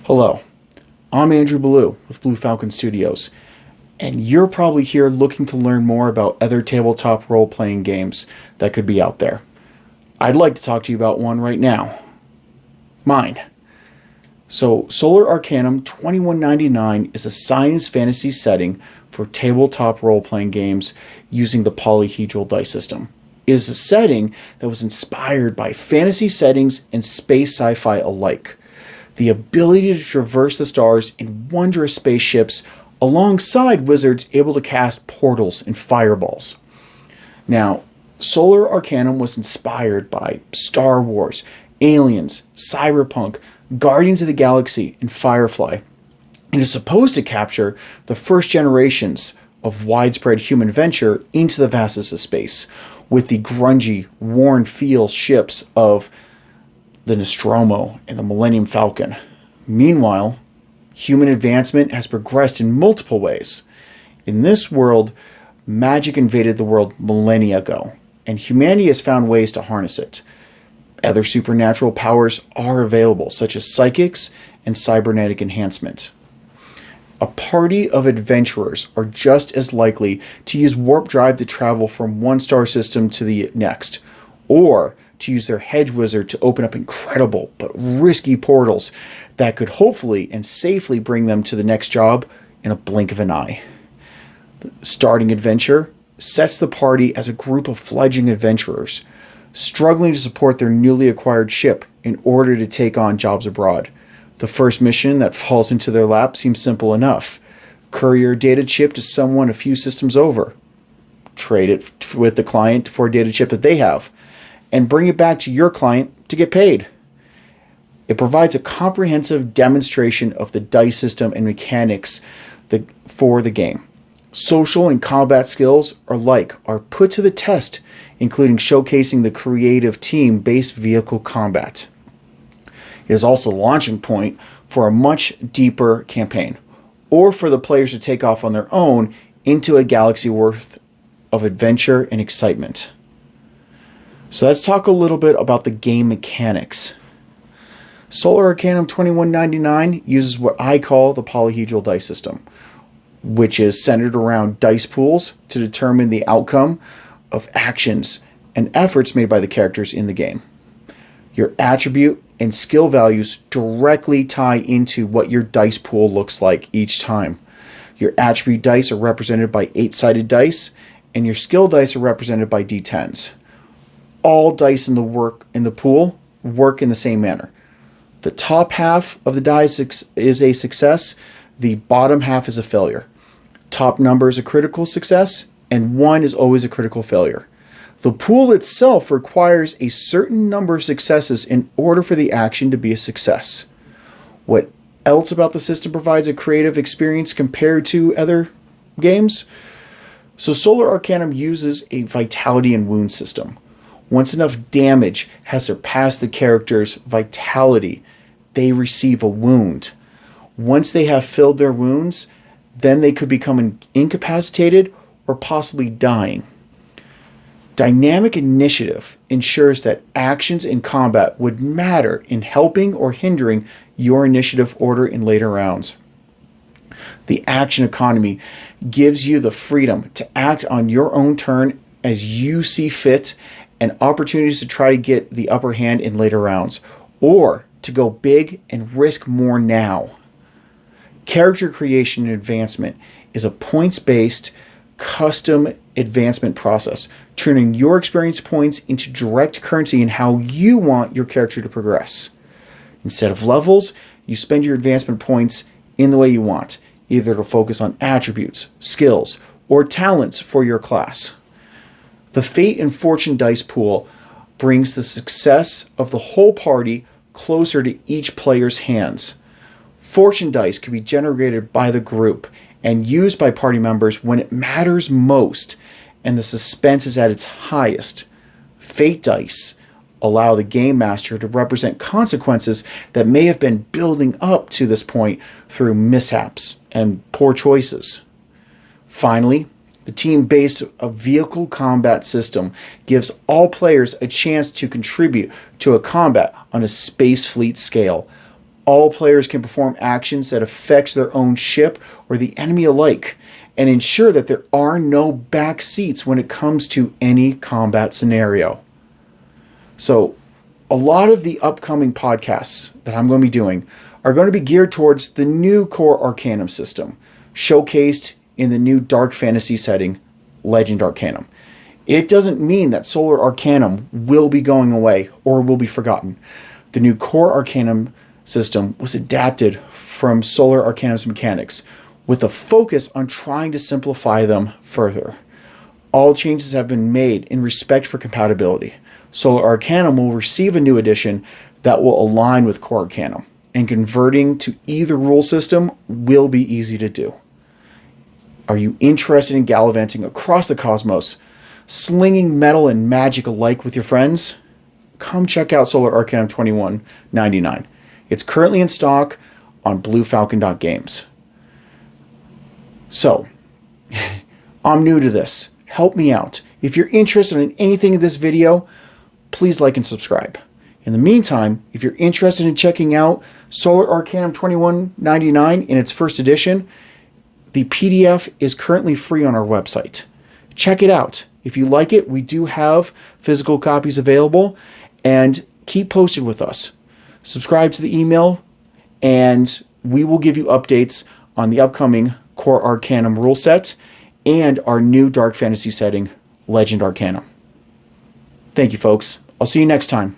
Hello, I'm Andrew Ballou with Blue Falcon Studios, and you're probably here looking to learn more about other tabletop role-playing games that could be out there. I'd like to talk to you about one right now. Mine. So, Solar Arcanum 2199 is a science fantasy setting for tabletop role-playing games using the polyhedral dice system. It is a setting that was inspired by fantasy settings and space sci-fi alike. The ability to traverse the stars in wondrous spaceships alongside wizards able to cast portals and fireballs. Now, Solar Arcanum was inspired by Star Wars, Aliens, Cyberpunk, Guardians of the Galaxy, and Firefly, and is supposed to capture the first generations of widespread human venture into the vastness of space, with the grungy, worn feel ships of the Nostromo and the Millennium Falcon. Meanwhile, human advancement has progressed in multiple ways. In this world, magic invaded the world millennia ago, and humanity has found ways to harness it. Other supernatural powers are available, such as psychics and cybernetic enhancement. A party of adventurers are just as likely to use warp drive to travel from one star system to the next, or to use their hedge wizard to open up incredible but risky portals that could hopefully and safely bring them to the next job in a blink of an eye. Starting adventure sets the party as a group of fledgling adventurers, struggling to support their newly acquired ship in order to take on jobs abroad. The first mission that falls into their lap seems simple enough. Courier a data chip to someone a few systems over. Trade it with the client for a data chip that they have, and bring it back to your client to get paid. It provides a comprehensive demonstration of the dice system and mechanics for the game. Social and combat skills are put to the test, including showcasing the creative team-based vehicle combat. It is also the launching point for a much deeper campaign, or for the players to take off on their own into a galaxy worth of adventure and excitement. So let's talk a little bit about the game mechanics. Solar Arcanum 2199 uses what I call the polyhedral dice system, which is centered around dice pools to determine the outcome of actions and efforts made by the characters in the game. Your attribute and skill values directly tie into what your dice pool looks like each time. Your attribute dice are represented by 8-sided dice, and your skill dice are represented by d10s. All dice in the pool work in the same manner. The top half of the dice is a success, the bottom half is a failure. Top number is a critical success, and 1 is always a critical failure. The pool itself requires a certain number of successes in order for the action to be a success. What else about the system provides a creative experience compared to other games? So Solar Arcanum uses a vitality and wound system. Once enough damage has surpassed the character's vitality, they receive a wound. Once they have filled their wounds, then they could become incapacitated or possibly dying. Dynamic initiative ensures that actions in combat would matter in helping or hindering your initiative order in later rounds. The action economy gives you the freedom to act on your own turn as you see fit, and opportunities to try to get the upper hand in later rounds, or to go big and risk more now. Character creation and advancement is a points-based, custom advancement process, turning your experience points into direct currency in how you want your character to progress. Instead of levels, you spend your advancement points in the way you want, either to focus on attributes, skills, or talents for your class. The Fate and Fortune dice pool brings the success of the whole party closer to each player's hands. Fortune dice can be generated by the group and used by party members when it matters most and the suspense is at its highest. Fate dice allow the game master to represent consequences that may have been building up to this point through mishaps and poor choices. Finally, the team-based vehicle combat system gives all players a chance to contribute to a combat on a space fleet scale. All players can perform actions that affect their own ship or the enemy alike, and ensure that there are no back seats when it comes to any combat scenario. So, a lot of the upcoming podcasts that I'm going to be doing are going to be geared towards the new core Arcanum system, showcased in the new dark fantasy setting, Legend Arcanum. It doesn't mean that Solar Arcanum will be going away or will be forgotten. The new core Arcanum system was adapted from Solar Arcanum's mechanics with a focus on trying to simplify them further. All changes have been made in respect for compatibility. Solar Arcanum will receive a new edition that will align with core Arcanum, and converting to either rule system will be easy to do. Are you interested in gallivanting across the cosmos, slinging metal and magic alike with your friends? Come check out Solar Arcanum 2199. It's currently in stock on bluefalcon.games. So, I'm new to this. Help me out. If you're interested in anything in this video, please like and subscribe. In the meantime, if you're interested in checking out Solar Arcanum 2199 in its first edition, the PDF is currently free on our website. Check it out. If you like it, we do have physical copies available, and keep posted with us. Subscribe to the email, and we will give you updates on the upcoming core Arcanum rule set and our new dark fantasy setting, Legend Arcanum. Thank you, folks. I'll see you next time.